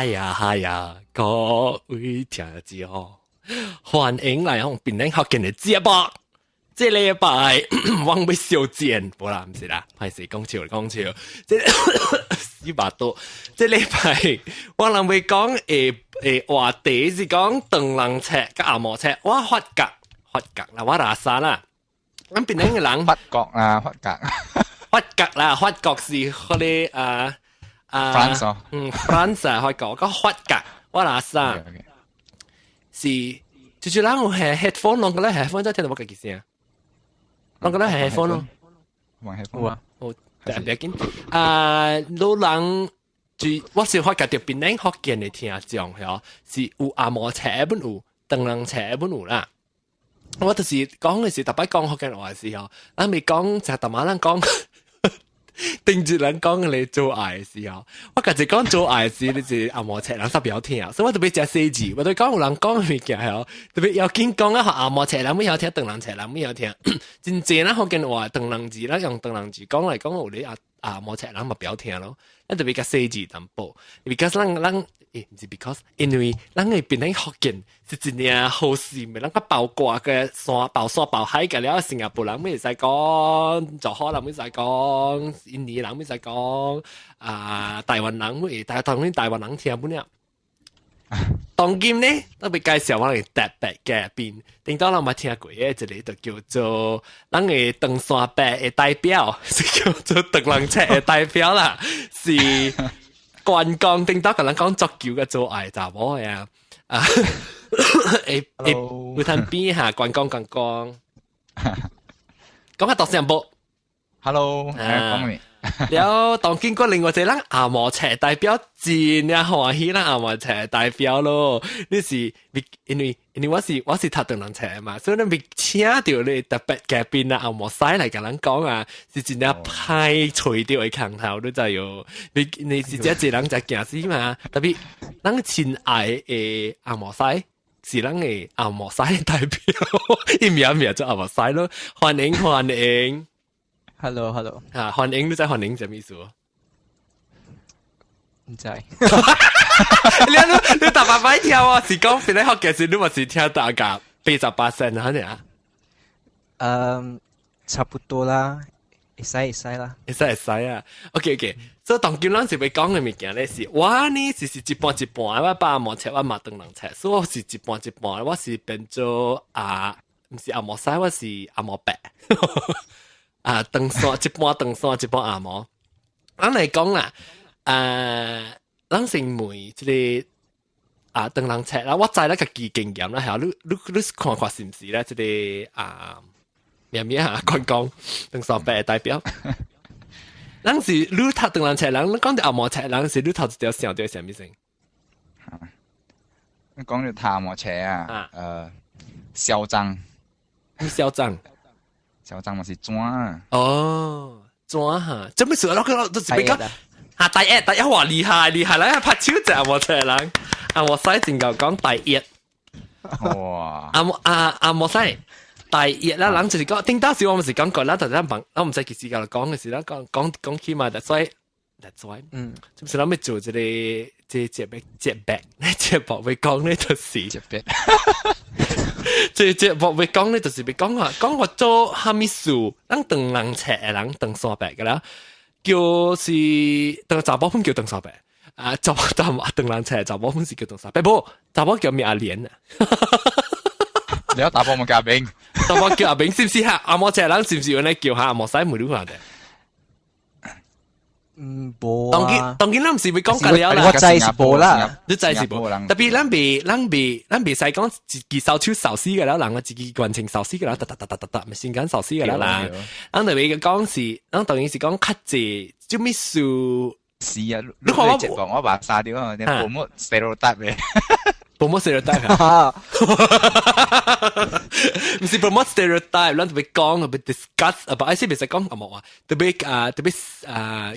呀，各位聽知哦，歡迎來我邊領學見嘅節目。這禮拜我要小戰，冇啦，唔是啦，係時講笑。這死巴多，這禮拜我諗會講話題是講燈籠車跟阿摩車，我發覺啦，我拉沙啦，咁邊領嘅人發覺啦，發覺是嗰啲France 哦，France 啊，發覺個發覺我拉沙是就人有係 headphone 攏個咧 headphone 真係聽到我嘅意思啊。我覺得係 headphone 咯，玩 headphone 啊，好，特別緊。老人住，我是發覺條邊領學見你聽講係是有阿摩車本有，燈籠車本有啦。我就是講嘅時，特別講學見話嘅時候，咱未講就特馬人講，定住人講你做愛嘅時候，我家己講做愛嘅時，你是阿摩車人特別好聽，所以我特別食四字，我對講有人講嘅物件係特別要緊講啊，學阿摩車人咩好聽，燈籠車人咩好聽，真正啦學見話燈籠字啦，用燈籠字講嚟講有你阿摩車人咪表聽咯，咱特別個四字淡薄 ，because 咱唔是 because， 因為咱嘅邊啲學見是一件好事，咪咱個包掛嘅山包海嘅了，新加坡人咪使講，就可能咪使講，印尼人咪使講，台灣人咪，但係當然台灣人聽唔了。當今呢，特別介紹我哋特別嘅邊，頂多人咪聽過嘅，這裡就叫做咱嘅登山伯嘅代表，是叫做燈籠車嘅代表啦，是。觀光頂多個人講足球嘅做愛查某嘅會睇邊下觀光，講下讀聲波。Hello，講你。了，當經過另外一個人阿摩車代表真呀歡喜啦，阿摩車代表咯。你是因為我是讀燈籠車嘛，所以你咪請到你特別嘅邊啊阿摩西嚟同人講啊，是真呀派除掉嘅強頭都就要你是只一人就行死嘛，特別咱親愛嘅阿摩西。是咱嘅阿摩西代表，伊名做阿摩西咯，歡迎。Hello， 歡迎你知歡迎什麼意思？唔知。你大把擺跳啊！是講邊啲學嘅時，你咪是聽大家88%啊？呢差不多啦，會使啦。會使啊 ！OK， 所以當今咱是要講嘅物件咧是，我呢是一半，我把阿摩車，我馬燈籠車，所以我是一半，我是變做唔是阿摩西，我是阿摩伯。登山一半登山一半阿摩，咱嚟講啦，咱成梅即個燈籠車啦，我知啦個經驗啦，係你看是唔是咧？即個咩觀光登山伯代表，咱是你讀燈籠車人，你講到阿摩車人是你頭一條想到係咩先？講到阿摩車啊，囂張，囂張。囂張咪是磚啊！哦，磚嚇，做咩事啊？都是比較第一話厲害啦！拍手就阿摩車人，阿摩西正夠講第一。哇！阿摩西第一啦，人就是講，頂多時我咪是講過啦，但係問我唔使幾時間講嘅事啦，講起嘛，所以就是諗要做這個節目會講呢就事。節目會講呢，就是講話做蝦米事，咱燈籠車嘅人燈山伯嘅啦，就是查某本叫燈山伯，做燈籠車查某本是叫燈山伯，不過查某叫咩阿蓮啊？你有打波冇叫阿炳？查某叫阿炳，是唔是嚇？阿摩車人是唔是用嚟叫下阿摩西梅魯下嘅？冇啊！當然，咱唔是會講緊了啦。我知是冇啦，你知是冇。特別咱別使講自己手抽壽司嘅啦，人我自己運程壽司嘅啦，咪先緊壽司嘅啦。咱特別講是，咱當然是講較濟，做咩事？是啊，你看我話沙啲啊，你冇乜 stereotype 嘅。promote stereotype 啊，唔是 promote stereotype，咱特別講，特別 discuss about， 別使講咁冇啊，特別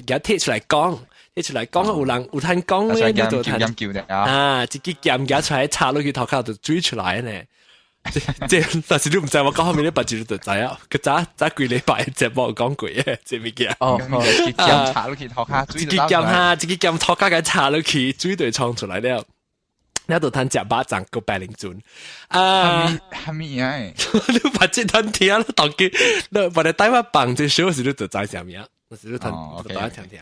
有貼出嚟講，有人有攤講咧，就攤自己夾出嚟插落去頭殼就追出來呢。但是你唔知我講後面啲白字你就知啊，佢早幾禮拜節目講過嘅，這物件。哦，結檢查落去頭殼水自己檢下，自己檢頭殼嘅查落去，水就衝出來了。你度攤食巴掌個白靈樽，係咪啊？你把這攤聽啦，當佢你把你帶我棒隻手時，你就知啥物啊？時你攤大家聽聽。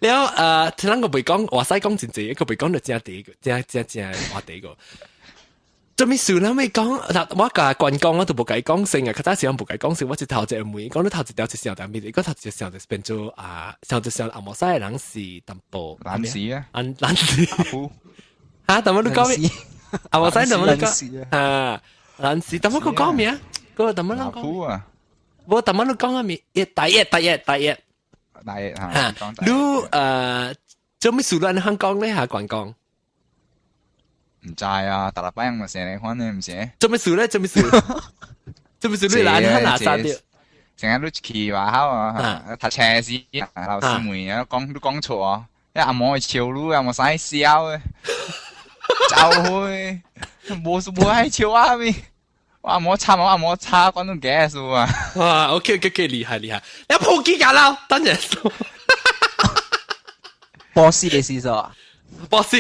แล้ว聽人個袂講，話使講真濟，個袂講就正第一個，正話第一個。做咩事啦？咪講，我甲慣講，我都無甲伊講聲啊！佢早時我無甲伊講聲，我一頭一梅，講你頭一條是小蛋面，個頭一小就變做小就小阿莫西人是淡薄，懶屎啊！懶屎嚇！但我都講咩？阿莫西但我都講懶屎，但我個講咩啊？個但我講啊！我但我都講咩？大一嚇！你做咩事啦？你香港咧嚇慣講？唔知啊，大陸班咪成日看你唔成？做咩事咧？做咩事？你懶喺哪沙啲？成日都去話口啊，讀車時老師們啊都講錯啊，因為阿毛係潮路，阿毛使笑嘅，就會冇喺潮啊咪，阿毛差關到幾數啊！哇，OK，厲害，你破幾架啦？當然，波斯嘅事咗。波斯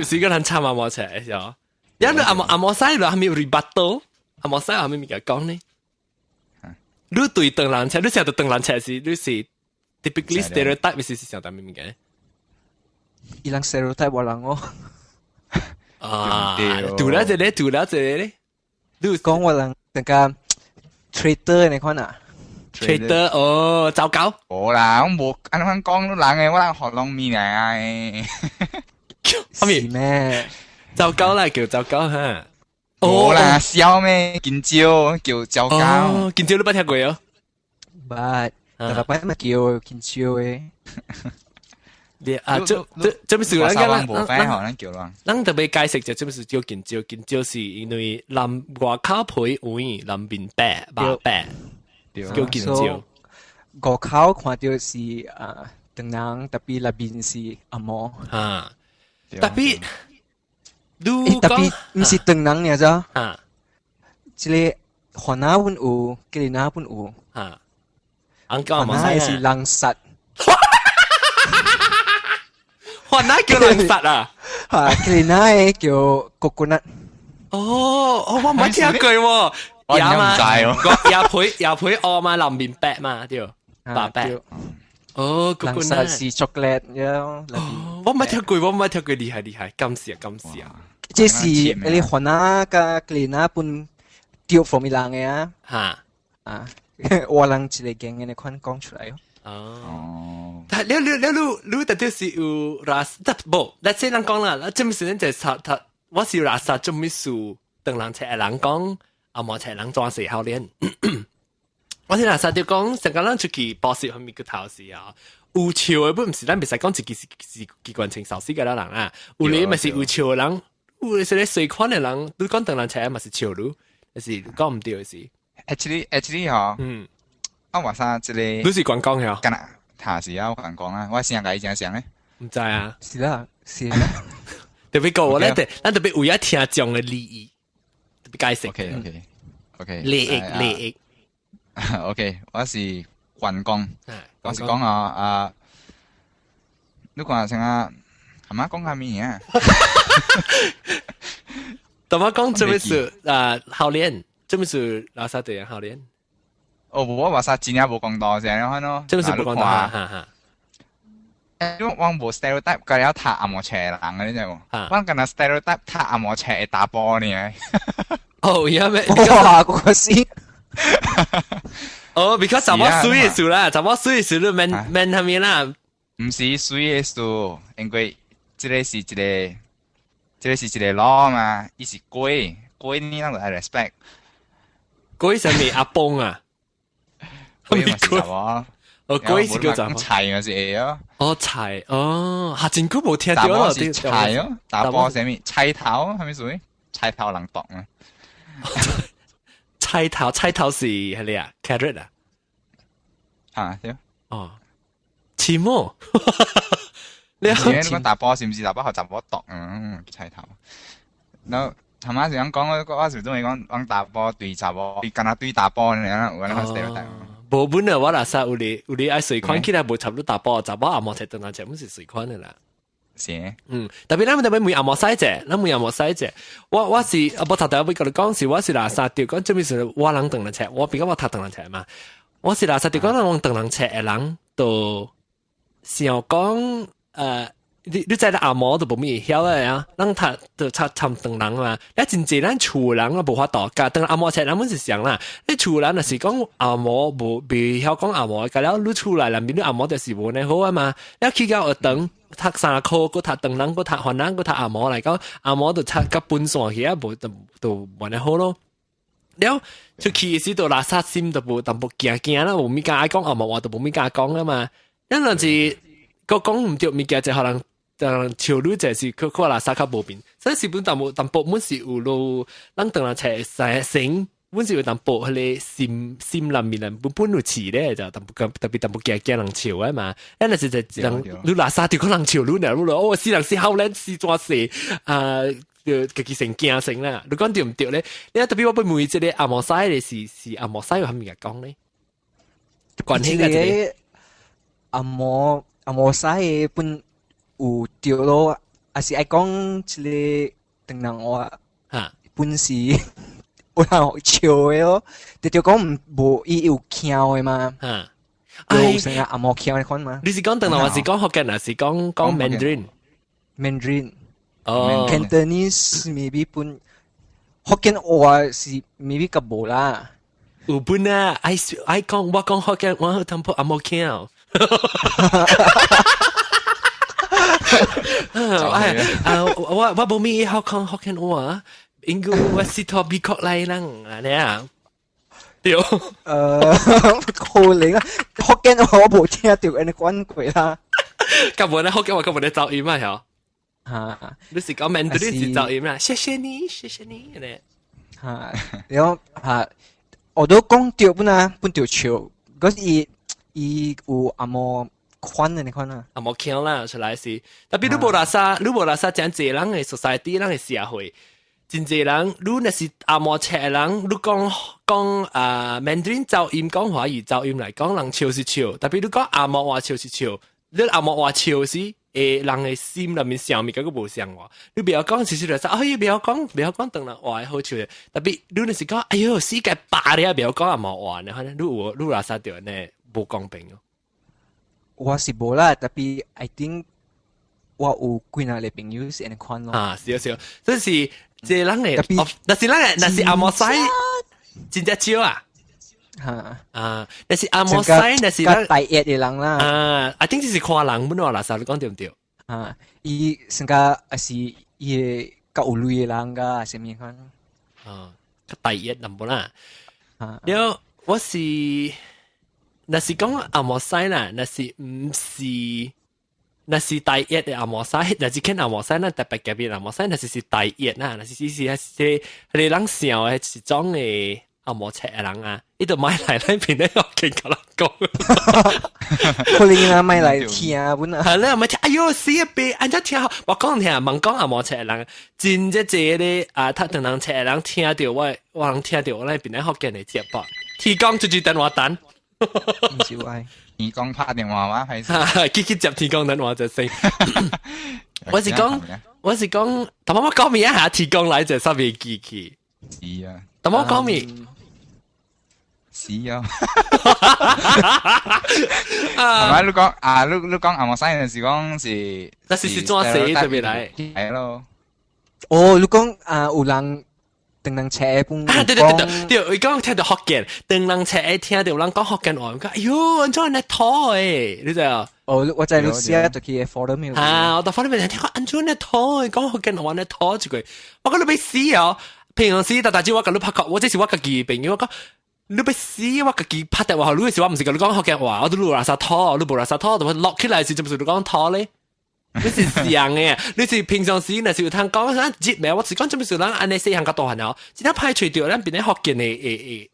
是個人參阿摩車咗，因為阿摩西係咪 rebuttal？ 阿摩西係咪咪講呢？你對鄧蘭車，你成日對鄧蘭車是你是 typically stereotype 是上當咪咪嘅？伊人 stereotype 我人哦。讀了這裡，你講我人那個 traitor 你看啊 ？traitor 哦，糟糕。冇啦，我冇按翻講都冷嘅，我人學long面嚟。是咩？糟糕啦，叫糟糕哈。冇啦，笑咩？見招叫糟糕。哦，見招你捌聽過哦？捌，大陸班咪叫見招嘅。你這麼事啦，冇翻學能叫咯。咱特別解釋就這麼事叫見招，見招是因為南外口皮黃，南面白叫見招。外口看到是鄧人，特別內邊是阿毛。特別，特別唔是鄧人嚟咋？即係河南本有，吉林那本有。河南是狼殺。河南叫狼殺啊？吉林那叫coconut。哦，我冇聽過喎。我唔知喎。也配我嘛，南面白嘛，對，白。哦，狼殺是 chocolate 呀。我冇聽過，厲害，感謝。這是你河南個吉林那本丟貨咪人嘅啊。我人一個鏡嘅你看講出來哦。但係你特別是有拉薩，不，那這人講啦，這麼時陣就他，我是有拉薩做咩事？等人車人講，阿毛車人裝死後練。我聽拉薩就講，成個人出去報時後面個頭是啊，有潮嘅本唔是咱別使講自己是機關情壽司嘅人啊，有你咪是有潮嘅人，有係啲隨款嘅人，你講等人車咪是潮路，係是講唔對嘅事。actually 嗬，我話曬即係你是廣講嘅，今日下時啊，我講啊，我先解正咧，唔知啊，是啦，特別講咧，咱特別為咗聽眾嘅利益，特別解釋。OK，利益。OK， 我是慣講，我是講啊，你講成啊，係咪講下咩嘢？同我講做咩事後練，做咩事拉薩隊後練？哦，我話曬真係冇講到先，你看咯。做咩事冇講到？哈。因為我冇 stereotype，佢有睇阿毛車人嘅呢種，我跟佢 stereotype 睇阿毛車打波呢。哦，因為哇，嗰個先。哦 ，because 怎麼水嘅事啦？怎麼水嘅事都免係咪啦？唔是水嘅事，因為這個是一個 law 嘛，伊是鬼你啷個愛 respect？ 鬼係咪阿崩啊？鬼咪是什哦，鬼是叫什麼？菜咪是會咯。哦，菜哦，下真久冇聽到啦。打波是菜咯，打波係咪？菜頭係咪屬於菜頭人讀啊？菜頭是係你啊 ？carrot 啊？對。哦，似麼？你講打波是唔是打波學習波讀菜頭？然後他媽是講嗰時都係講打波對查波，跟他對打波呢，我那個 stereotype。無本啊，我嗱曬有你愛隨款起來無差不多打波，查波阿毛才等下全部是隨款的啦。是。特別咱們每阿毛使者，咱每阿毛使者，我是啊，無頭頭要甲你講是，我是垃圾條講，準備是我人等人車，我比較我讀等人車嘛，我是垃圾條講，我等人車嘅人都想講你知啦，阿毛都無咩曉嘅啊，咱讀就差等人嘛，你真濟咱厝人啊無法度，甲等阿毛車咱們是想啦，你厝人若是講阿毛無袂曉講阿毛，甲了你厝內面你阿毛就是無呢好啊嘛，你去到學堂。讀3科，個讀長人，個讀韓人，個讀阿毛嚟講，阿毛就讀甲本線去啊，無就冇得好咯。了出去時就垃圾心就無淡薄驚啦，無咪敢愛講阿毛話就無咪敢講啊嘛。因為是個講唔對物件就可能潮流就是佢垃圾較無變，所以是本淡薄本是有路，咱當然切成。本是有淡薄迄個心裏面人本有刺咧，就特別淡薄驚人笑啊嘛。因為就人你垃圾條講人笑你呢，你哦死人死後咧死抓死就自己成驚成啦。你講對唔對咧？你特別我本每即個阿毛西咧是阿毛西有乜嘢講咧？關係嘅即個阿毛西本有對咯，還是愛講即個等人話嚇本是。有人笑嘅咯，就講無伊有翹嘅嘛，有成日阿毛翹嘅款嘛。你是講等人還是講福建啊？是講 Mandarin？ 哦 Cantonese maybe 本福建話是 maybe 較無啦。有本啊，我講福建話淡薄阿毛翹。我無咪好講福建話。應該我是托美國嚟人啊，你啊，對，可能啊，福建話我冇聽到人講過啦。咁我咧福建話咁我咧噪音啊，嗬，嚇，你是講曼德林是噪音啦，謝謝你，咧，嚇，然後嚇，我都講到本條潮，嗰時伊有阿毛寬嘅款啊，阿毛強啦出來是，特別你無垃圾講濟人嘅 society 人嘅社會。真濟人，你若是阿毛赤人，你講Mandarin 噪音，講華語噪音嚟講，人笑是笑，特別你講阿毛話笑是笑，你阿毛話笑是人嘅心裏面想面嗰個無像話，你不要講少少嚟說，不要講等人話好笑，特別你若是講，哎呦世界霸你啊，不要講阿毛話呢，可能你垃圾掉呢，無公平咯。我是無啦，特別 I think 我有幾個朋友是咁款咯。啊，少，即是。即係人嚟，那是阿毛西，真正少啊！那是阿毛西，那是咱大熱嘅人啦。I think 就是看人本話垃圾，你講對唔對？伊成個是伊較有類嘅人噶，係咩款？大熱人本啦。了，我是那是講阿毛西啦，那是唔是？那是大熱嘅阿毛西，那是看阿毛西，那特別隔壁阿毛西，那是大熱啦，那是你人笑嘅是種嘅阿毛赤嘅人啊，呢度買嚟呢邊咧，我見佢人講，可能啊買嚟聽啊，本啊，係咧，咪聽，哎呦死啊！別，按照聽，我講聽，問講阿毛赤嘅人，真即係咧啊，他等人赤嘅人聽到我人聽到我呢邊咧學嘅嚟接駁，提供就等我等。唔少愛，提供拍電話話係，接提供等我就先。我是講，但我講咩一下提供嚟就上面機器。是啊，但我講咩？是啊。係咪？你講阿毛西嘅時講是，但是裝死對唔嚟？係咯。哦，你講有人。等人車半對，我剛聽到福建，等人車聽到人講福建話，我講哎呦，安怎嚟拖誒？你知啊？哦，我在路上就去 follow me。我到 follow me 聽講安怎嚟拖？講福建話嚟拖一句，我講你俾死啊！平時大家我講你拍我這是我自己朋友，我講你俾死，我自己拍電話，你是我唔是講你講福建話，我都垃圾拖，你冇垃圾拖，就落起來時就唔是你講拖咧。你是像嘅，你是平常時那是有通講啥節目，我是講做咩事人安尼細項較大漢哦，只要排除掉咱邊啲福建嘅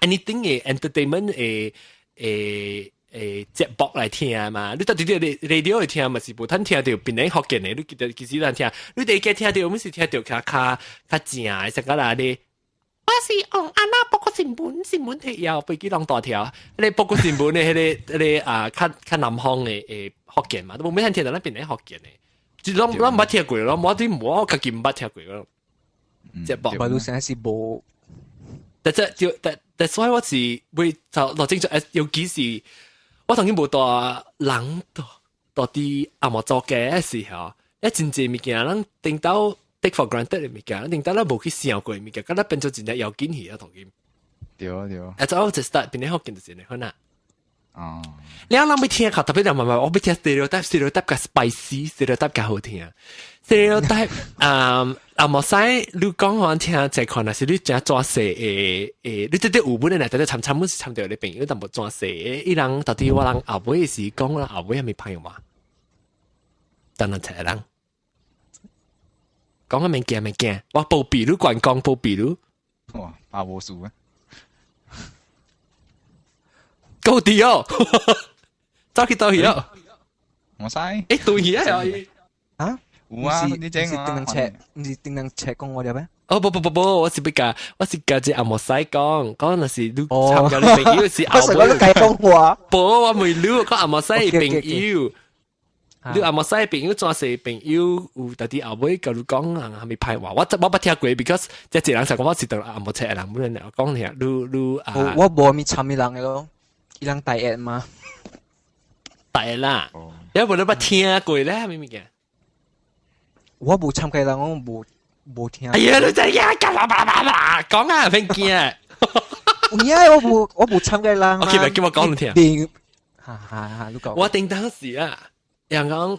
anything 嘅 entertainment 嘅節目來聽嘛，你到底radio來聽嘛是無通聽到邊個福建嘅，你其實咱聽，你第一個聽到，我是聽到較正嘅，成個啦你。我是安那報告新聞提要飛機浪大條，你報告新聞嘅迄較南方嘅福建嘛，都冇咩聽到那邊嘅福建嘅，就咱唔捌聽過咯，我啲我家己唔捌聽過咯。節目，馬路上是無，但所以我是會就落正咗，尤其是我當然冇到人到啲阿莫做嘅時候，一真濟物件人定到。take for granted 嘅物件，令到咱無去想過嘅物件，咁咱變做真係有驚喜啊！同佢。對。誒，就我就 start 變咗福建就真係好難。哦。你啱啱要聽下，特別就慢慢，我要聽 stereotype 嘅 spicy，stereotype 嘅好聽。stereotype 阿莫使你講我聽這款係你真抓死你對有本嚟，但係參本是參到你朋友，但冇抓死。伊人到底我人後尾是講啦，後尾係咪朋友嘛？等人齊人。講個物件，我報比如慣講報比如，哇，把握數啊，高啲哦，走去到去哦，我使，對啊，啊，有啊，你正啊，唔是定能赤講我哋咩？哦不，我是教只阿莫使講那是你參加你朋友是後尾，我計講話，我未了，講阿莫使朋友。你阿莫使朋友做死朋友，有特啲後尾甲你講啊，係咪派話？我不聽過 because 即係人成講我是當阿莫赤嘅人，本來講聽你啊，我冇咪參伊人嘅咯，伊人大熱嘛，大熱啦，有冇你不聽過咧？係咪物件？我冇參加人，我冇聽。哎呀，你真係講啊，偏見啊！我冇參加人。OK，叫我講你聽。哈，你講。我定當時啊。人講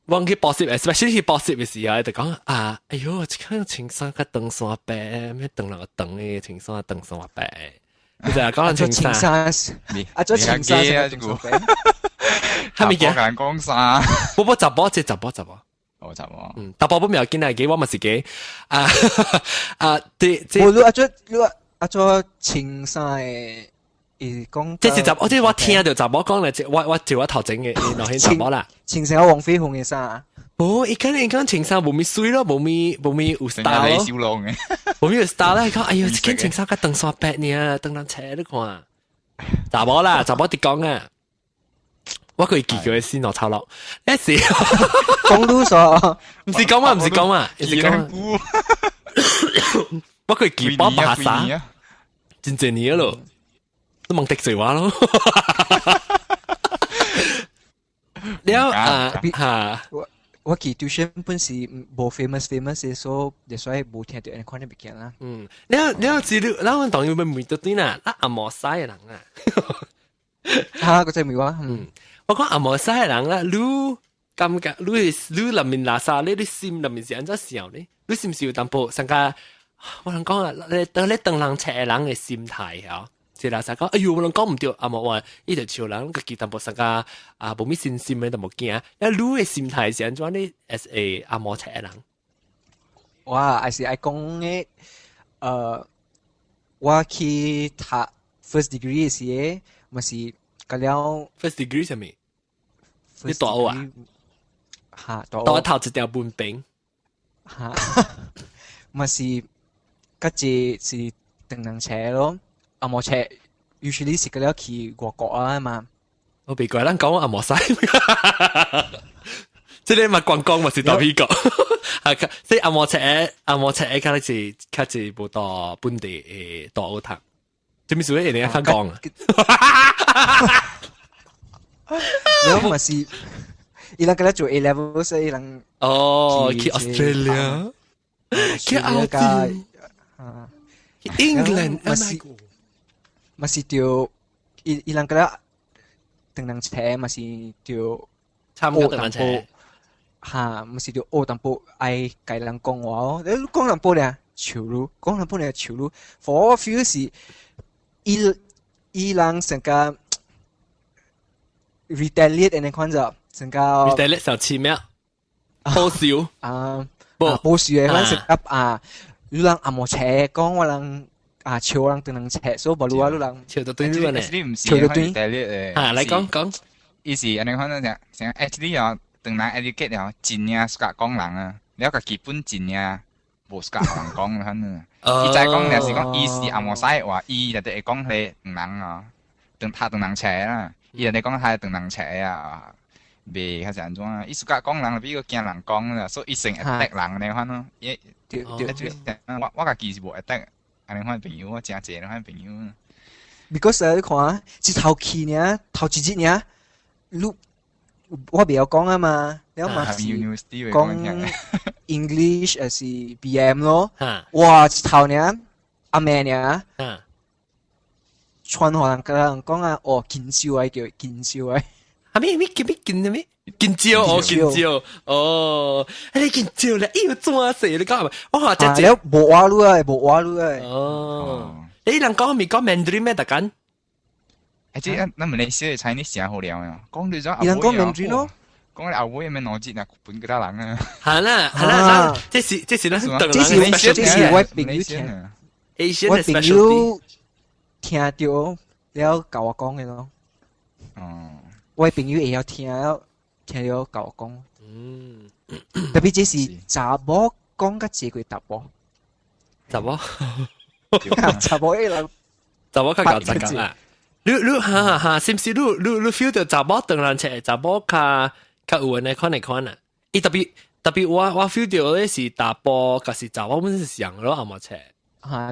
忘記報業 especially 報業嘅時候，就講哎呦，即刻青山個長山白，咩長兩個長嘅青山個長山白，你就係講青山，做青山啊，這個係咪嘅？講啥？波雜波，雜波。哦，雜波。雜波唔係見嚟嘅，我咪是嘅。我做青山嘅。即是雜，我聽到雜波講嚟，我照我頭整嘅，落去雜波啦。青山黃飛鴻嘅衫。伊講青山冇咪水咯，冇咪有 style 咯。冇咪有 style 啦，講哎呦，件青山個長山白呢，長人斜你看。雜波啦，雜波啲講啊，我佢記佢先落抄落。一時講到咗，唔是講嘛，我佢記波巴沙，真正嘢咯。都蒙敵罪話咯，我記住先本是冇 famous 嘅，所以所以冇聽到人看啲物件啦。你知道，我當然唔會得啲啦，阿莫西嘅人啊，嗰隻咪話，我講阿莫西嘅人啦，你感覺你入面垃圾，你心入面是安怎想呢？你是唔是有淡薄上加？我能講啊，你當人赤嘅人嘅心態嚇。即係講，哎呦，我講唔對，阿莫話呢條潮人個幾淡薄上加冇咩信心嘅都冇驚，因為你嘅心態是安怎呢 ？as a 阿莫赤嘅人，哇，係是愛講嘅，我去讀 first degree 嘅時，咪是嗰了 first degree 係咪？你大學啊？嚇，大學頭一條半餅，嚇，咪是嗰隻是定能車咯。阿莫赤 usually 是嗰了去外國啊嘛。我別怪人講阿莫西，即係咪觀光咪是到美國？係，即係阿莫赤嘅佢係冇到本地嘅大學堂，做咩事咧？人家講啊？你咪是，伊人嗰咧做 A level， 所以人去 Australia， 去澳洲，去 England，咪是條伊人嗰咧定能車，咪是條參加定能車。嚇，咪是條學淡薄愛計人講話哦。你講淡薄咧潮路，講淡薄咧潮路。For我 feel 是伊人成個 retaliate 嘅款就成個 retaliate 就似咩啊？報銷報銷嘅款成個你人阿莫車講我人潮人等人切，所以無路啊，路人潮到對路呢，你唔是潮到對第列嚟講，伊是安尼可能成 actually 啊，等人 educate 啊，真呀自家講人啊，你個基本真呀，無自家人講可能。伊再講就是講，伊是阿摩西話，伊就係講佢人啊，等人切啦，伊就係講佢等人切啊。袂較是安怎啊？伊自家講人比個驚人講啦，所以伊成會得人呢款咯。我家己是無會得，安尼款朋友我真濟呢款朋友。because 你看啊，一頭期呢，頭一日呢，我袂曉講啊嘛，了嘛是講 English 還是 BM 咯。哇，一頭呢，阿妹呢，傳互人甲人講啊，哦，緊張啊，叫緊張啊。咩緊張哦，你緊張咧，要做死你講係咪？我話只了無話路啊，無話路啊。哦，你人講咪講 Mandarin 咩特緊？即係咱馬來西亞 Chinese 真好聊呀，講你咗人講 Mandarin 咯，講你後尾咩邏輯啊，本幾多人啊？係啦，即是啦，這是我朋友聽，我朋友聽到了教我講嘅咯。哦。我朋友會曉聽了教我講，特別這是查某講甲濟過查某，查某迄人，查某較搞雜講啊！你是唔是你 feel 到查某當然切查某較有呢款啊！伊特別我 feel 到咧是查甫，甲是查某本是像咯，阿冇切。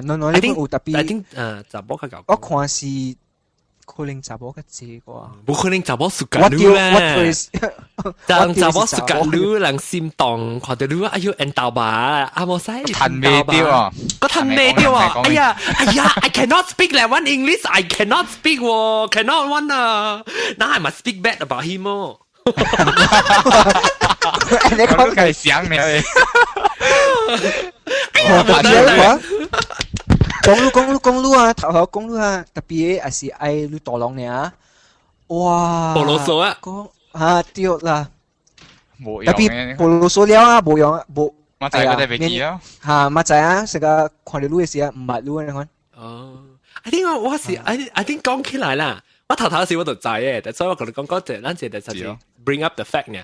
no，你有特別，查某較搞。我看是。可能查某較濟啩，冇可能查某สุกัดรู้咧，查某สุกัดรู้人心動，看到รู้哎呦按到吧，阿冇使ทัน未掉啊，個ทัน未掉啊，哎呀，I cannot speak like one English, I cannot speak 喎 ，cannot one 啊 ，now I must speak bad about him 哦。你講係想你，我冇得公路啊，頭頭公路啊，特別係是愛路大龍呢，哇！菠蘿素啊，對啦，特別菠蘿素了啊，冇用冇。我知佢哋未記啊，我知啊，成個看到路嘅時候唔捌路啊，哦，I think 我是 I think 講起來啦，我頭時我就知嘅，所以我同你講嗰陣，咱就係 bring up the fact 呢，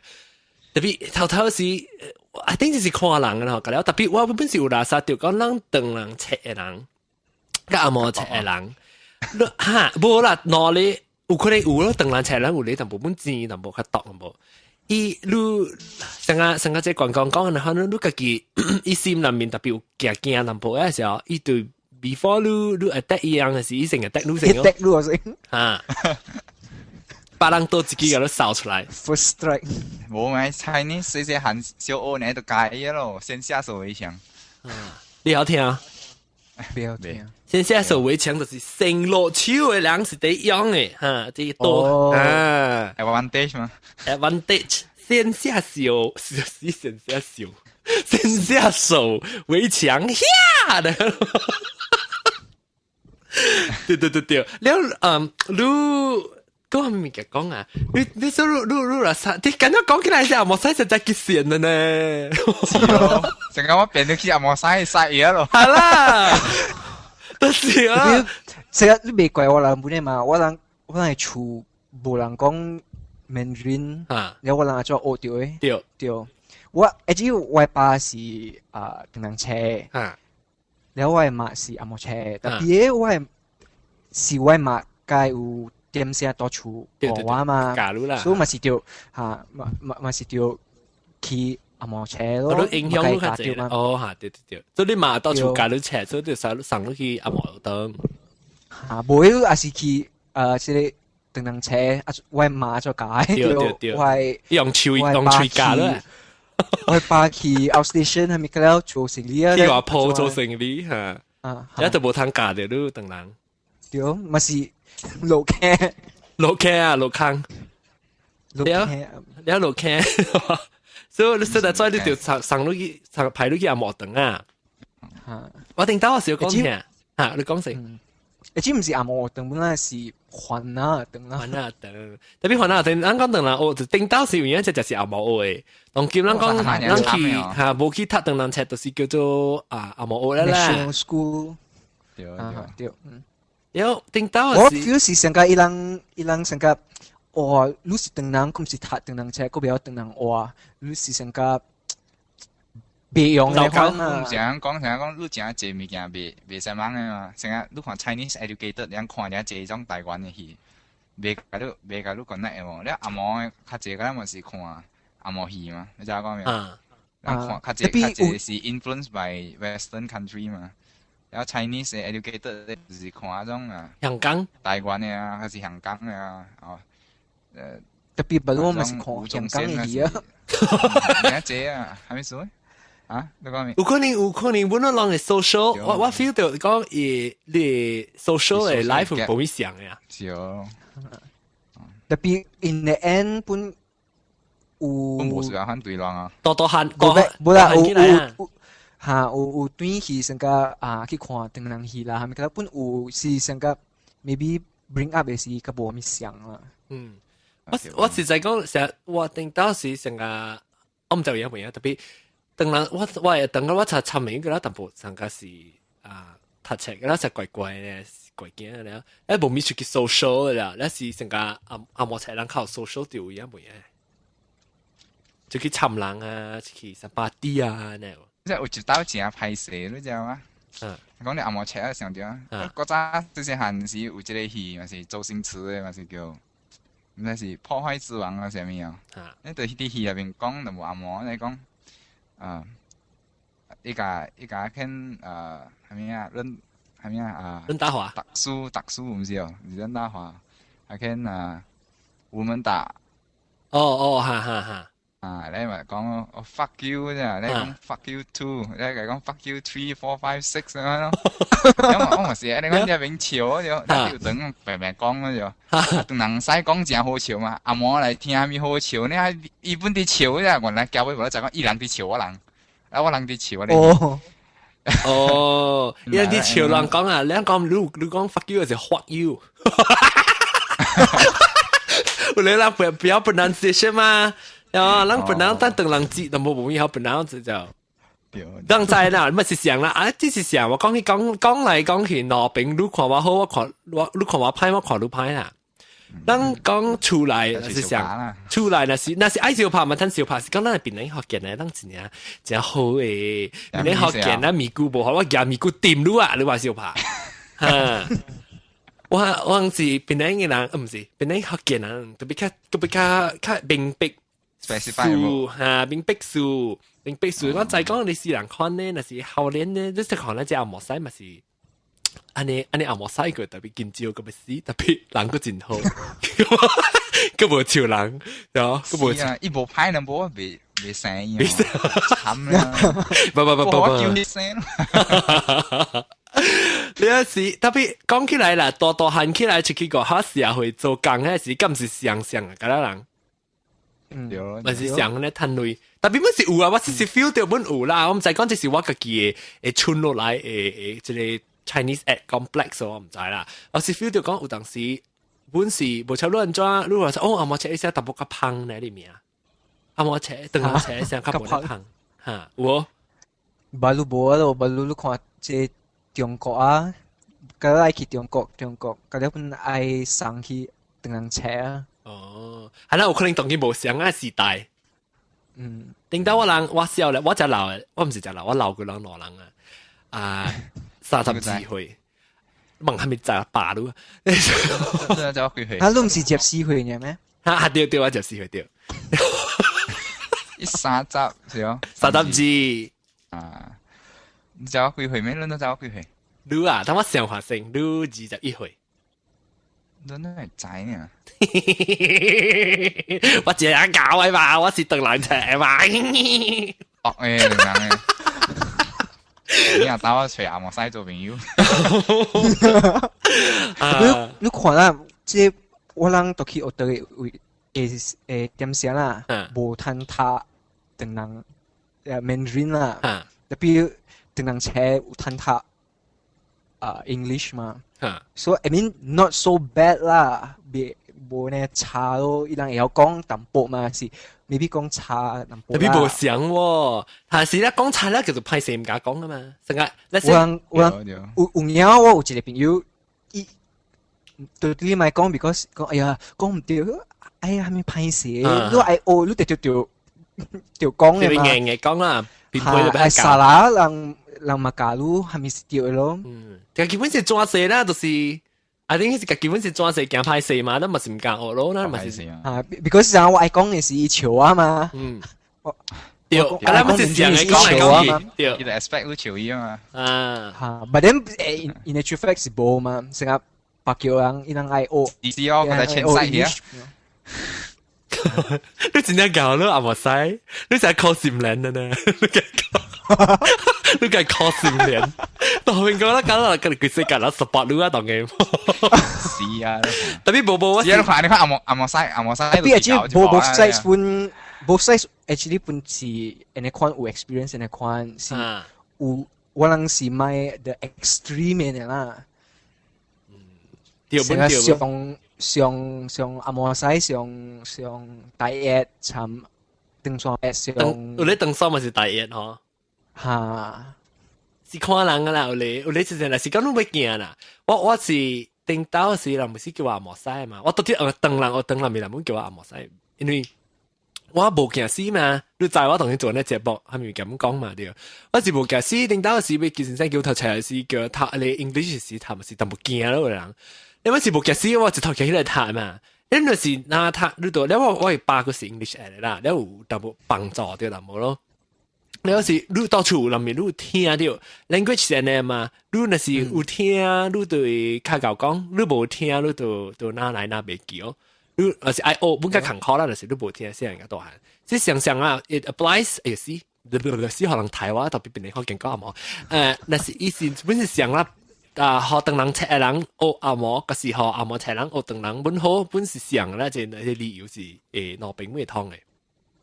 特別頭時。I think 就是看人啦，咁了特別我本是有垃圾掉講人當人切嘅人，甲阿冇切嘅人，無啦，攞你有可能有咯，當人切人有你淡薄本錢，淡薄較毒淡薄。伊你成個即觀光講嘅，可能你家己伊心裏面特別有驚淡薄嘅時候，伊對 before 你 attack 伊樣嘅時，伊成日 attack 你成，attack 你先，把人多自己個都掃出來 ，first strike。冇咪 Chinese 細漢小學你都教伊咯，先下手為強。你好聽啊？不要聽。先下手為強就是成落手嘅人是得用嘅，啲多advantage 嘛 ，advantage 先下手，先下手為強呀的。對，了你。嗰個咪講啊，你說你啦，你咁樣講起來是阿莫西實在極善嘅呢。成個我變到去阿莫西曬嘢咯。係啦，但是啊，成日你未怪我人本嚟嘛，我人係厝無人講 Mandarin，然後我人做學掉嘅。對，我我爸是鄧能車，然後我媽是阿莫車，特別我是我媽介有。點先多處學話嘛，所以咪是條咪是條去阿摩車咯。我都影響你較濟啦。哦，對，所以你嘛到處教你車，所以就上你去阿摩燈。冇也是去即係電動車，我媽做解，對，用喙教啦。我爸去 outstation 係咪嗰度做生意啊？去話鋪做生意嚇，一就冇通教嘅都等人。對，咪是。路坑，你路坑，所以你實在在呢條上路去排路去阿莫等啊！我定到我少講聽嚇，你講先。你知唔是阿莫等本來是環啊等啦，特別環啊等，咱講等啦，我就定到是原因就是阿莫嘅，當今咱講咱去嚇冇去讀等人冊，就是叫做阿莫啦啦。对对，有聽到我 feel 是成個伊人成個，哇，你是等人，咁是塔等人車，嗰邊有等人哇，你是成個別用嘅款啊。成日講，你成日做物件袂使忙嘅嘛。成日你看 Chinese educated，你看人做種台灣嘅戲，袂甲你講得嘅喎。你阿毛較濟嗰陣咪是看阿毛戲嘛，你知我講咩？看較濟是 influenced by Western country 嘛。然後 Chinese educated 就是看嗰種啊，香港、台灣嘅啊，還是香港嘅啊，特別不我咪是看香港嘅戲啊。人這啊，係咪所？啊，你講咩？有可能本來人嘅 social，我 feel 到講你 social 嘅 life 唔會想嘅啊。是哦。特別 in the end 本有。本無時間反對人啊。多喊，冇啦，有短戲成個去看等人戲啦，係咪？佢本有是成個 maybe bring up 嘅是個無咪想啦。我實在講成日我聽到是成個我唔知有冇嘢特別。等人我等我查尋名嘅啦，但部上個是讀冊嘅啦，就怪怪嘅，怪驚嘅啦。誒無咪出去 social 嘅啦，那是成個阿莫才人靠 social 調嘢冇嘢，就去尋人啊，去上party啊呢。即係有一道正歹勢，你知嗎？講你阿莫車上條，嗰陣之前是有一個戲，嘛是周星馳嘅，嘛是叫，唔知是破壞之王啊，啥物啊？你對啲戲入邊講就冇阿莫，你講。一家看係咩啊？係咩啊？任達華。特殊唔是哦，唔是任達華，係看吳孟達。哈。你咪講fuck you 啫，你講 fuck you two，你講 fuck you 3 4 5 6咁樣咯。因為我咪是你講啲名潮就，你要等白白講嗰就，等人使講正好笑嘛。阿毛嚟聽下咪好笑，你睇日本啲潮啫，原來教會我就講伊人啲潮我人，我人啲潮你。伊人啲潮人講啊，你講 fuck you 就 fuck you。我哋啦不要 pronunciation 嘛。人本來等人知，但冇好本來就人知啦，咪是想啦，這是想我講嚟講去，攞餅你看我好，你看我歹，我看你歹啦。人講出來是想，出來那是愛小拍嘛，睇小拍是講咱邊人學見咧，人真好誒，邊人學見咧咪咕無好，我夾咪咕掂你啊，你話小拍，我是邊人嘅人，唔是邊人學見人，特別較明白。冰壁樹，我就係講你是人看呢，那是後年呢，你識看那隻阿莫西咪是，安尼阿莫西佢特別見招咁嘅事，特別人個真好，佢無潮人，有佢無潮，一部拍能無未生意，慘啦，不，叫你聲，你有時特別講起來啦，多喊起來出去個考試也會做工嗰時，咁是想啊，嗰啲人。咪是想咧趁累，特別乜是有啊，我是 feel 到本有啦，我唔知講這是我家己嘅村落來即個 Chinese at complex 我唔知啦，我是 feel 到講有當時本是無超多人抓，如果說阿莫車一下特別較胖咧裡面啊，阿莫車等阿車一下較冇胖嚇，有巴魯你看即中國啊，佢愛去中國，佢哋本愛上去等人車啊。係啦，有可能當佢無上啊時代。頂到我小咧，我就老嘅，我唔是就老，我老過人老人啊，32歲，問係咪18咯？就幾歲？你唔是接4歲嘅咩？對，我接4歲對。30是哦，32。你就幾歲咩？你都就幾歲？你啊，但我上華生，你21歲。你係仔呢？我只係教嘅嘛，我是鄧蘭邪嘛。惡嘅，你講嘅。你又打我隨阿莫西做朋友。你看啦，即我人都去學到嘅點寫啦，無談他鄧人Mandarin 啦，特別鄧人邪有談他English 嘛。So I mean not so bad 啦，無呢差咯，伊人會曉講淡薄嘛是，未必講差淡薄啦。特別無想喎，但是咧講差咧叫做歹勢唔敢講啊嘛，成日有影我有一個朋友，伊對你咪講 ，because 講哎呀講唔對，哎呀咪歹勢，你愛學你就講嘅嘛，硬嘅講啦，變配就變假啦，人嘛假如係咪是對咯？但基本是抓勢啦，就是I think 是基本是抓勢驚歹勢嘛，那咪是唔敢學咯，那咪是because 我愛講嘅是潮啊嘛，對，咁你咪是想嘅講嚟講去，對，佢哋 expect 都潮意啊嘛，but then in actual fact 是冇嘛，成日白橋人伊人愛學，意思哦，佢哋前世嘅。你真係搞咯，阿莫西，你就係靠閃臉嘅呢？你係靠閃臉，當然講啦，搞到佢世界啦18路啊，當然。是啊，特別寶寶我。你看阿莫西，特別係both sides actually 本是人哋看有 experience， 人哋看是有我諗是買 the extreme 嘅啦。成日上阿摩西上大熱參登山上，有你登山咪是大熱嗬？嚇，是看人噶啦，有你是真係是講都袂驚啦。我是頂到時人唔是叫我阿摩西嘛，我到底登人咪人冇叫我阿摩西，因為我冇驚死嘛。你知我同你做呢節目係咪咁講嘛？對，我是冇驚死，頂到時俾健身叫頭出來是叫他你 English 是他咪是淡薄驚咯個人。因為是冇嘅事，我一頭起來睇嘛。因為是那睇呢度，因為我係8個是 English 嚟啦，你有淡薄幫助對啦冇咯。你有時你到處裏面你聽到 language 係咩嘛？你那是有聽，你對較教講，你冇聽，你就哪來哪袂記哦。你是愛學本家坎坷啦，那是你冇聽，先人家多閒。即想想啊 ，it applies 誒是，可能台灣特別邊你可見講冇？那是意思本是想啦。學鄧人赤人學阿摩，嗰時學阿摩赤人學鄧人本好本是上啦，即係理由是攞餅咩湯嘅，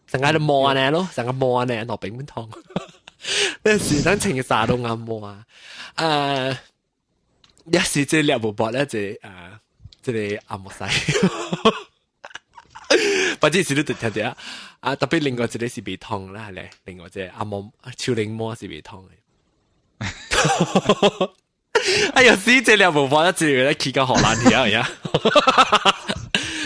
成日就磨呢咯，成日磨呢攞餅咩湯，有時等情沙都啱磨啊，有時即係兩部薄咧，即係阿摩西，或者是都聽啲啊，特別另外一個是味湯啦，係另外即係阿摩超檸檬是味湯嘅。哎呀，死這兩部分一直咧企個荷蘭條而家，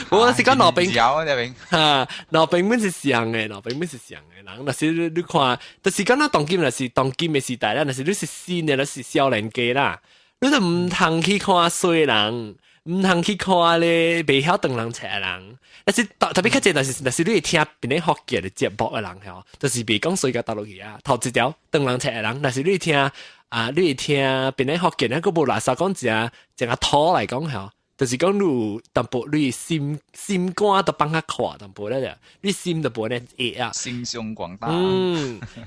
我是講羅賓嚇，羅賓本是上嘅，羅賓本是上嘅人。那是你看，但是講那當今那是當今嘅時代啦，那是你是新嘅，那是少年家啦，你就唔通去看衰人，唔通去看咧未曉當人赤人。但是特別較濟，但是你會聽邊啲學嘅節目嘅人嗬，就是別講衰嘅大陸嘢啊，頭一條當人赤人，但是你聽。你會聽邊啲學嘅咧？嗰部垃圾講淨係拖嚟講嚇，就是講你淡薄你心肝都幫佢看淡薄咧，你心就冇咧熱啊，心胸廣大。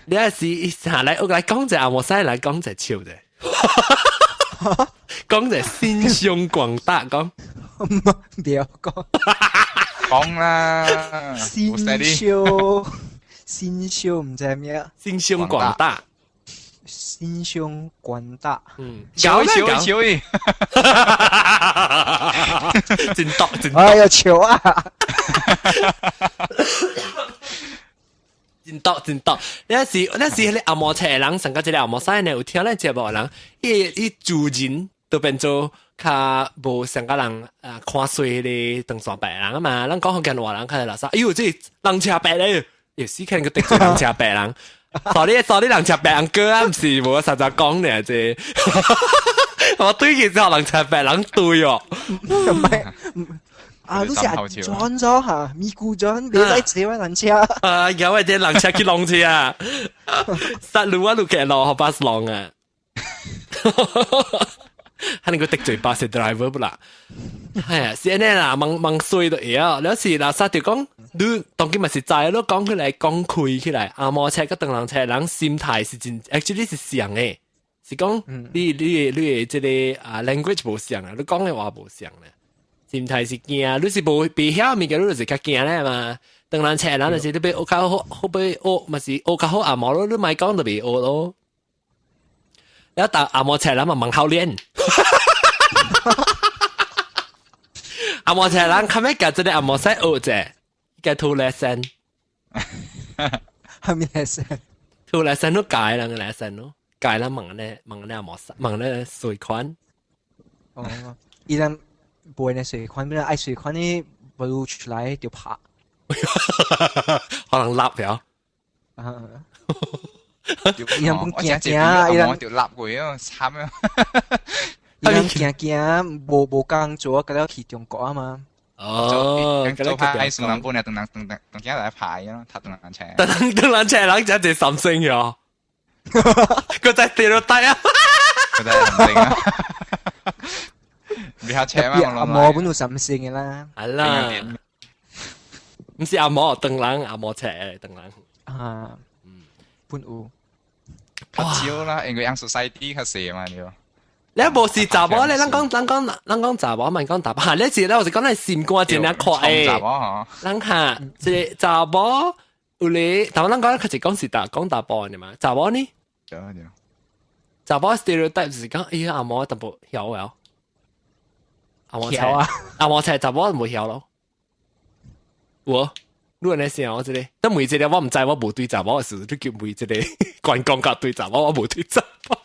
你係是下嚟我嚟講就阿摩西嚟講就笑啫，講就心胸廣大講，唔要講啦，心胸唔知咩啊？心胸廣大。心胸廣大，潮，真多，哎呀潮啊！真多，那時你阿摩赤人，成個一個阿摩西呢有聽咧節目人，伊主人都變做較無成個人看衰咧登山白人啊嘛，咱講福建話人看垃圾，哎呦，這人赤白咧，也是看個得罪人赤白人。sorry 人赤白人哥啊，唔是我實在講嘅啫。我對件事學人赤白人對哦。唔係啊，都是轉咗嚇，咪咕轉，你嚟自位人赤。有位啲人赤去浪赤啊，實路啊，路騎落學巴士浪啊。係你個得罪巴士 driver 不啦？係啊，是呢啦，問衰到嘢啊！有時垃圾就講，你當今咪是在咯，講起來講開起來，阿摩車跟鄧人車人心態是真 ，actually 是像嘅，是講你即個language 冇像啊，你講嘅話冇像咧，心態是驚，你是冇別曉物件，你就是較驚咧嘛。鄧人車人就是你俾學較好俾學，咪是學較好阿摩咯，你咪講就別學咯。แล้วแต่อาโมแชร์แล้วมันมังเข้าเลี้ยน阿摩車人，看咩搞這啲阿摩西學啫，嘅圖 lesson，係咪 lesson？圖 lesson 都改啦，個 lesson 咯，改啦問咧阿摩西，問咧水款。哦，依家背呢水款，咩愛水款呢？不如出來就拍。可能立咗。啊！伊人本驚驚，伊人條立過啊，慘啊！伊人驚驚，無工做，咁樣去中國啊嘛。哦，做派數人本啊，等驚嚟排咯，睇等人車。等人車人就係三星咗，佢就跌落低啊！佢就係三星啊！你下車嘛？阿摩本到三星嘅啦。係啦，唔是阿摩等人，阿摩車等人。啊，本有。較少啦，因為樣 society 較細嘛，你無是查某咧，咱講查某，咪講查某。呢次咧，我就講係閃過一兩塊誒。查某嗬，咱下即係查某有你，但係咱講佢就講是講查某嘅嘛。查某呢？查某 stereotype 是講，哎呀阿摩特別曉啊。阿摩車查某唔會曉咯。我。如果你想我這裡，但每一個我唔知，我無對查某嘅事，你叫每一個關講甲對查某，我無對查某。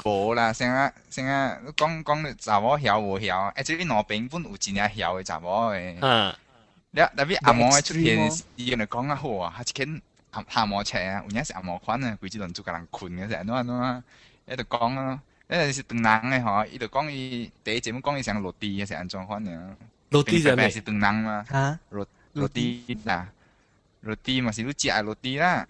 無啦，先啊，講查某曉無曉，即係兩邊本有真係曉嘅查某嘅。嗯。你特別阿摩嘅出現時，人哋講啊好啊，係一間阿摩車啊，有影是阿摩款啊，規隻輪做個人困嘅，成安啊，喺度講啊，呢是長人嘅嗬，伊度講伊第一節目講伊想落地嘅，成安狀況嘅。落地就咩？是長人嘛。嚇？落地啦，落地嘛是你食嘅落地啦。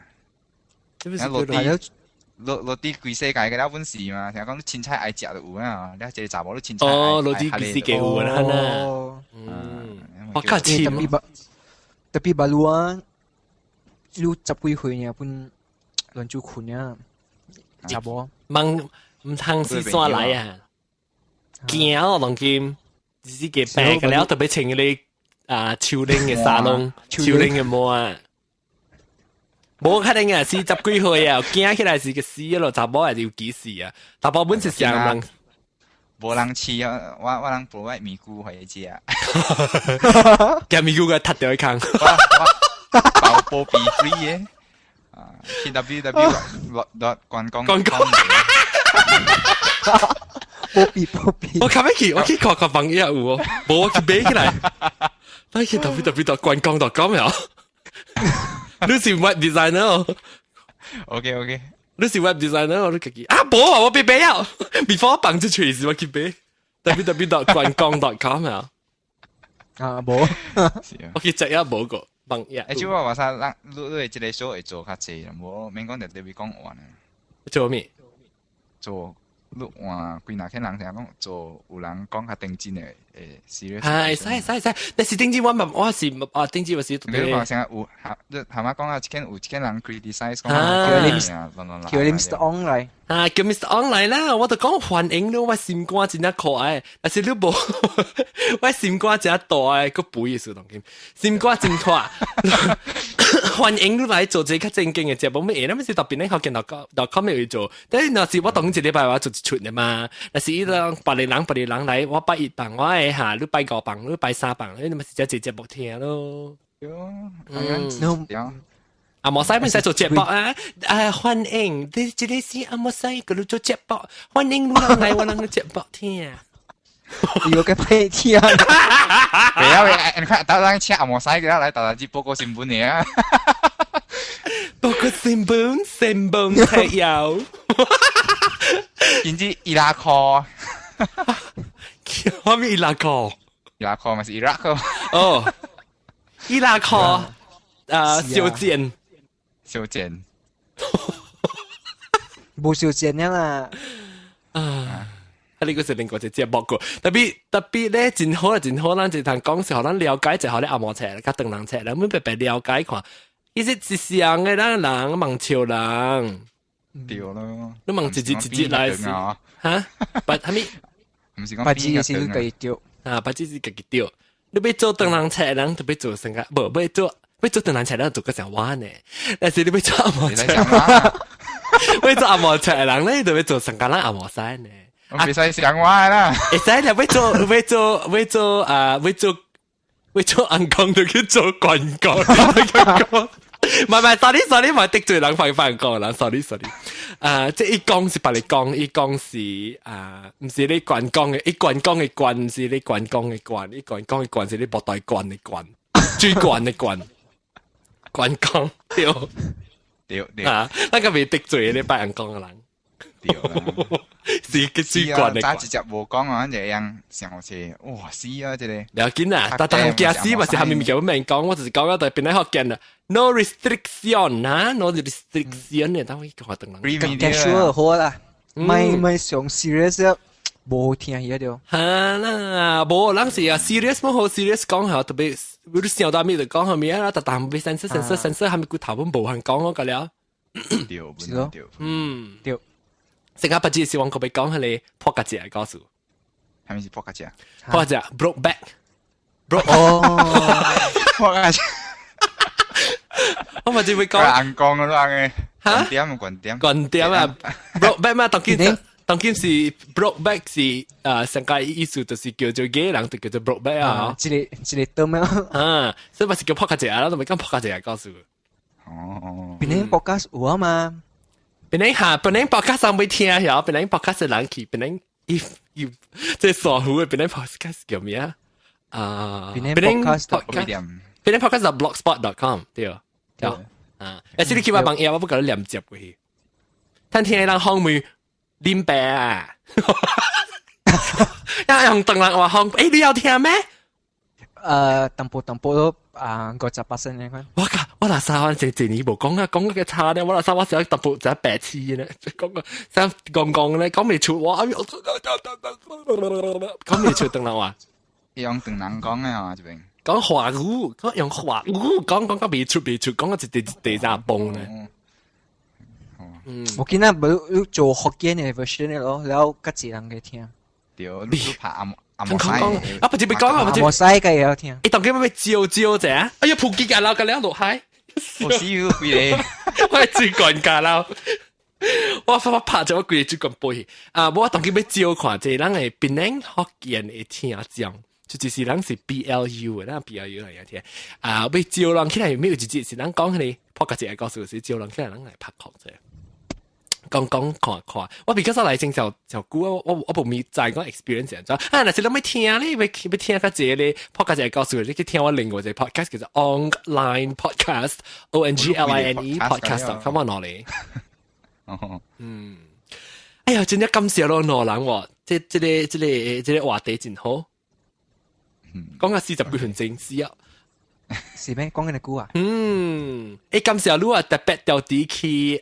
落地規世界嘅了本事嘛，成日講你凊彩愛食就有啊，你一個查某你凊彩。哦，落地規世界有啦，我較淺。特別馬路啊，你10幾歲呢，本輪住困啊，查某。唔通是山來啊？驚我當劍，只是嘅病嘅了，特別請你。啊，秋玲嘅沙龍，秋玲嘅毛啊，冇可能啊，是10幾歲啊，驚起來是個死咯，查某係要幾時啊？查某本是上人，無人飼啊，我人補位咪菇回食啊，夾咪菇個踢掉一坑，包波比 free 嘅，啊 ，www. 關公。波比，我後尾去看朋友有喎，冇我去買起來。你去 www. 關公.com 呀？你是 web designer OK， 你是 web designer 我都自己啊冇啊，我俾啊 ，before 我綁住隨時我去買 www. 關公.com 呀？啊冇，我去隻一冇個朋友。誒，即係話曬，你即個 show 會做較濟啦，冇免講特別講完啊。做咩？做。你話幾若個人成日講做有人講較定真嘅serious。係，但是定真我是定真我是。你講成日有係嘛講啊？有一間人 criticize 講叫 Mr. On 嚟。啊，叫 Mr. On 嚟啦！我就講歡迎你，我心肝真係可愛，但是你冇，我心肝真係大，個背嘅數同佢心肝真可愛。歡迎你嚟做這個正經嘅節目，咩嘢？你是特別咧，學見到comment去做，但係那是我當一禮拜我做一出嘅嘛。那是依個百零人嚟，我拜1磅，我係下你拜5磅，你拜3磅，你咪是只節目聽咯。阿摩西唔使做節目啊！歡迎你這裡是阿摩西，佢哋做節目，歡迎你嚟我哋嘅節目聽。有個屁聽！不要，你看當然請阿摩西嘅嚟打支報告新聞嘅啊！報告新聞睇有。甚至伊拉克，我咪伊拉克咪是伊拉克哦，伊拉克小賤，冇小賤啦。啊！呢個是另外一節目個，特別咧，真好啦，咱就通講時候，咱了解就好咧，阿摩車，甲長人車，咱們白了解看，其實是上嘅人問潮人。對咯，你問直接來是嚇？不係咪？唔是講白紙是自己丟啊，白紙是自己丟。你要做長人車，人特別做成個，不要做長人車，人做個成彎嘅。但是你要做阿摩車，要做阿摩車人咧，特別做成個人阿摩山嘅。我別使想我啦。會使啦，要做硬講就叫做滾講。唔係，sorry，唔係得罪人快講啦，sorry。即係一講是白你講，一講是唔是你滾講嘅，一滾講嘅滾，唔是你滾講嘅滾，一滾講嘅滾是你博代滾嘅滾，最滾嘅滾，滾講對啊，那個未得罪你白人講嘅人。對啦，是個最滾嘅滾。揸直接無講啊，這樣上車，哇死啊！這裡你要緊啊，但唔驚死，或是下面叫我明講，我就是講到邊喺學見啊 ，no restriction 啊 ，no restriction 嘅，等我講下等人。casual 好啦，咪上 serious 啊，無好聽嘢掉。係啦，無人是啊 serious 冇好 serious 講下，特別有啲想到咩就講下咩啦，但唔俾sense，係咪佢頭本無限講嗰個了？對，對。成家不知希望佢俾講下你破格姐告訴，係咪是破格姐？破格姐 broke back， 哦，破格姐，我咪就會講硬講嗰啲嘅，滾點啊 ，broke back 嘛，當今是 broke back 是成家意思就是叫做嘅人就叫做 broke back 啊，一個咩啊，所以咪是叫破格姐啦，都咪講破格姐告訴。哦，邊啲國家有啊嘛？本來podcast 上會聽呀，本來 podcast 人氣，本來即係傻虎嘅，本來 podcast 叫咩啊？本來 podcast 係 blogspot.com 對啊，有時你叫我幫嘢，我不覺得連接過去，但聽人講咪林白啊，用鄧人話講，誒你有聽咩？淡薄都50%嘅款。我嗱沙灣正你無講嘅差咧，我嗱沙灣成日特步就係白痴咧，講個想講咧，講未出話，講未出鄧人話，用鄧人講嘅係這邊講華語，講用華語講未出，講個地扎崩咧。我見到冇做福建嘅 version 嘅咯，然後吉子人嘅聽。對，你拍阿莫西，啊不知咪講啊，不知。阿莫西嘅也有聽。你當佢咩招啫？哎呀，撲街架撈架兩落海。我死要佢哋，我係最趕架撈。我拍咗個最趕背我當佢咩招看，即係人係邊人學見嘅聽講，就是人是 BLU 嘅，人 BLU 嚟嘅聽。被招人起來沒有直接是人講佢哋撲街告訴是招人起來人嚟拍學啫。講看，我比較少嚟正就估我部咪就係講 experience 人咗嗱時你咪聽咧，咪聽下姐咧 podcast 告訴你去聽我另外隻 podcast 叫做 online podcast ONGLINE podcast，come on 落嚟，哎呀，真係感謝咯羅人喎，即話題真好，講下40幾分鐘之後。是咩？講緊你估啊？感謝你啊，特別到底去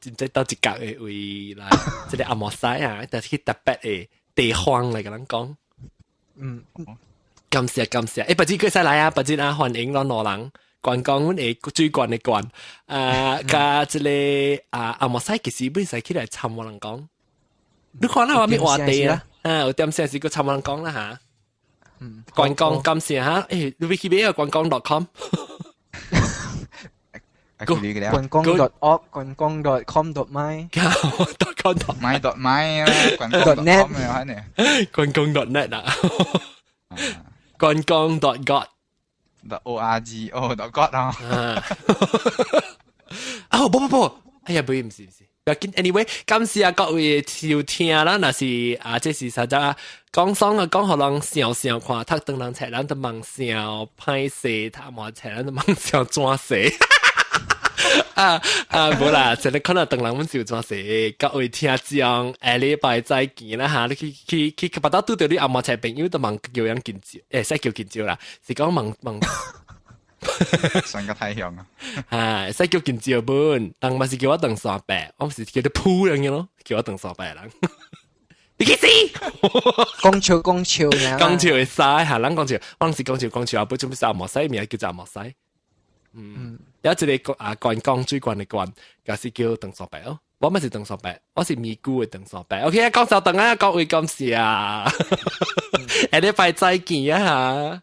真係到一格嘅位來，即係阿莫西啊，但係特別嘅地方嚟咁講。感謝，不知佢使來啊，不知歡迎咯，羅人觀光阮會最慣嘅慣，加即個阿莫西其實本使起來參我人講，你看啦，我咩話題啦，有點聲是個參我人講啦嚇。觀光感謝嚇，你會去邊個觀光.com？觀光.org 觀光.com.my .my 啊，觀光.net 咩話呢？觀光.net 啊，觀光.god.org .god 啊。不，哎呀，唔是。anyway， 感謝各位收聽啦，若是這是實在講爽啊，講互人笑看，讀當人冊人都忙笑歹勢，讀嘛冊人都忙笑轉勢。冇啦，真係可能當人阮就轉勢，各位聽眾，下禮拜再見啦嚇！你去巴達拄到你阿媽冊朋友都忙叫人見招，使叫見招啦，是講忙。上個太陽啊！使叫見招本，但唔是叫我鄧三伯，我是叫你鋪人嘅咯，叫我鄧三伯人。你幾時？講笑嘅，講笑會使嚇，人講笑，我是講笑，不準備阿莫西名叫做阿莫西。有一個觀光最慣嘅慣，就是叫鄧三伯咯。我咪是鄧三伯，我是咪姑嘅鄧三伯。OK，講就鄧啊，各位感謝啊，下禮拜再見啊嚇。